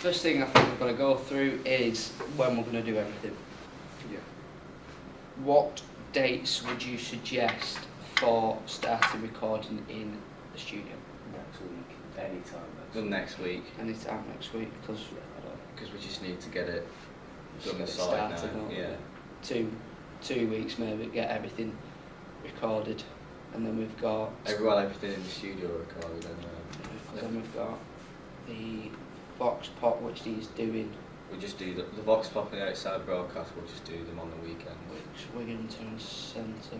first thing I think we're going to go through is when we're going to do everything. Yeah. What dates would you suggest for starting recording in the studio? Next week, anytime Done next week, Anytime next week, because because we just need to get it done get and it sorted started, now. don't we? Yeah. 2 weeks maybe, get everything recorded, and then we've got Everything in the studio recorded then we've got the Vox Pop, which he's doing, We just do the Vox Pop and the outside broadcast, we'll just do them on the weekend. which Wigan Town Centre.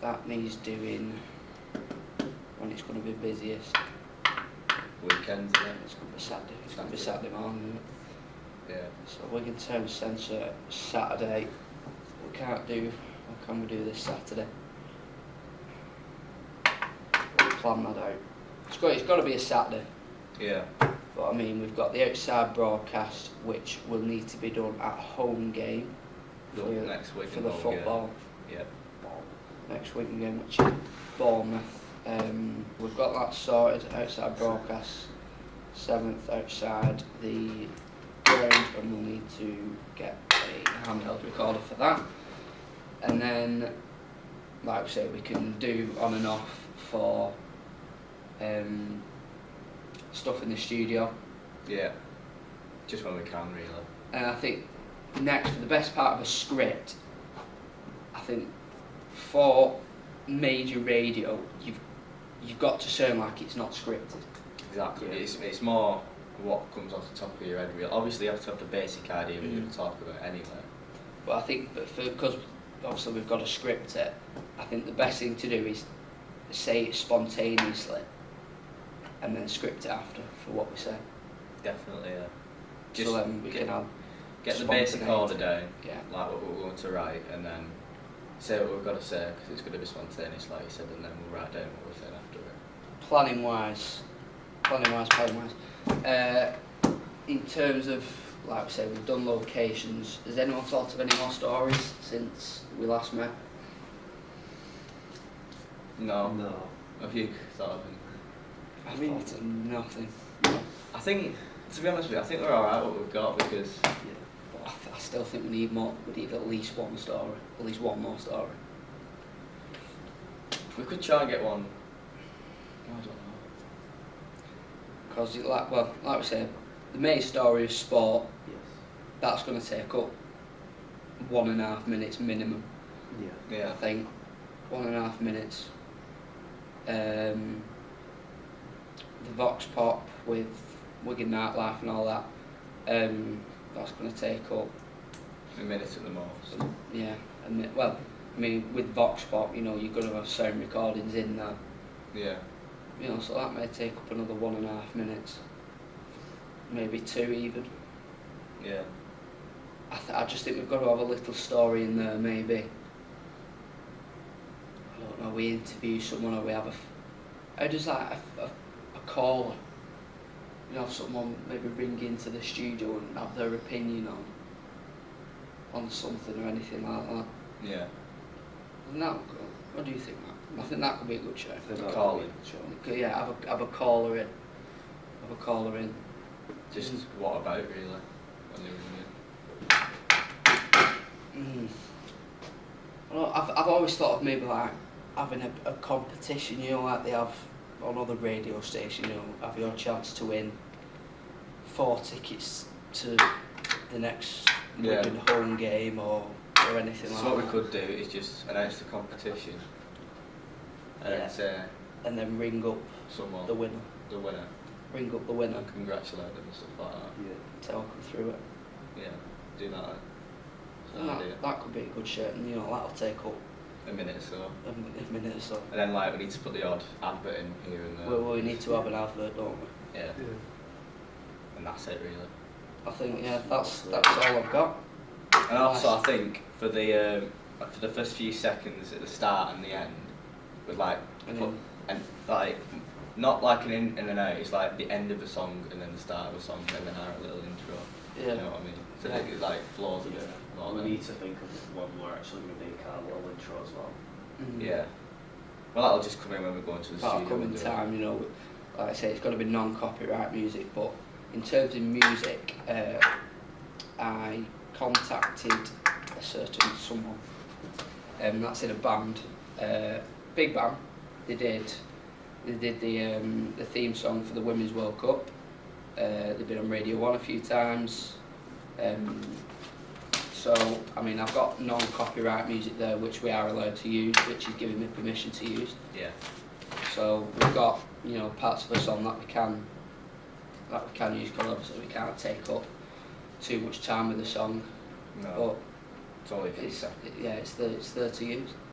That needs doing when it's going to be busiest. Weekends, yeah. It's going to be Saturday. It's going to be Saturday morning. Yeah. So Wigan Town Centre Saturday. We can't do. What can we do this Saturday? We'll plan that out. It's got to be a Saturday. Yeah. But I mean, we've got the outside broadcast, which will need to be done at home game The for, next week for the football. Yeah. Next week game, which is Bournemouth. We've got that sorted. Outside broadcast, 7th outside the ground, and we'll need to get a handheld recorder for that. And then, like we say, we can do on and off for stuff in the studio. Yeah. Just when we can, really. And I think next, for the best part of a script, I think for major radio, you've got to sound like it's not scripted. Exactly. Yeah. It's more what comes off the top of your head, really. Obviously, you have to have the basic idea what you're going to talk about anyway. But I think because obviously we've got to script it, I think the best thing to do is say it spontaneously and then script it after for what we say. Definitely, yeah. So then we can have Get the basic order down, yeah. like what we're going to write, and then say what we've got to say, because it's going to be spontaneous, like you said, and then we'll write down what we're saying after it. Planning wise. In terms of, like we say, we've done locations. Has anyone thought of any more stories since we last met? No. No. Have you thought of any? I thought of nothing. I think, to be honest with you, I think we're alright what we've got, because But I still think we need more. We need at least one story. At least one more story. if we could try and get one, I don't know. Because, like we said, the main story of sport, Yes. that's going to take up 1.5 minutes minimum. Yeah. Yeah. I think 1.5 minutes. The Vox Pop with Wigan Nightlife and all that. That's going to take up, A minute at the most. yeah. I mean, with Vox Pop, you're going to have sound recordings in there. Yeah. So that may take up another 1.5 minutes, maybe 2 even. Yeah. I just think we've got to have a little story in there, maybe. I don't know, we interview someone or we have how does that, a caller, have someone maybe ring into the studio and have their opinion on something or anything like that. Yeah. Isn't that good? What do you think, Matt? I think that could be a good show. The calling. Yeah, have a caller in. Just what about, really? When they ring Well, I've always thought of maybe like having a competition, like they have on other radio stations, have your chance to win 4 tickets to the next Yeah. Wigan home game or anything So like what that. we could do is just announce the competition and Yeah. say And then ring up someone, the winner. Ring up the winner, and congratulate them and stuff like that. Yeah. talk them through it. Yeah, do that. And that could be a good show, and that'll take up A minute or so. a minute or so. And then we need to put the odd advert in here and there. Well, we need to have an advert, don't we? Yeah, Yeah. and that's it really. I think that's all I've got. And also I think for the first few seconds at the start and the end, with not like an in and out, it's like the end of a song and then the start of a song and then our little intro. Yeah. You know what I mean? So Yeah. it flows a bit more. We need to think of one we're actually going to make our little intro as well. Yeah. Well, that'll just come in when we go into the That'll studio. come in and do it. time, like I say, it's got to be non-copyright music, but in terms of music, I contacted a certain someone, that's in a band, big band. They did the theme song for the Women's World Cup. They've been on Radio 1 a few times. So, I mean, I've got non-copyright music there, which we are allowed to use, which is giving me permission to use. Yeah. So we've got, you know, parts of the song that we can use, because obviously we can't take up too much time with the song. No. But It's only 50 it's seconds. yeah, it's there to use.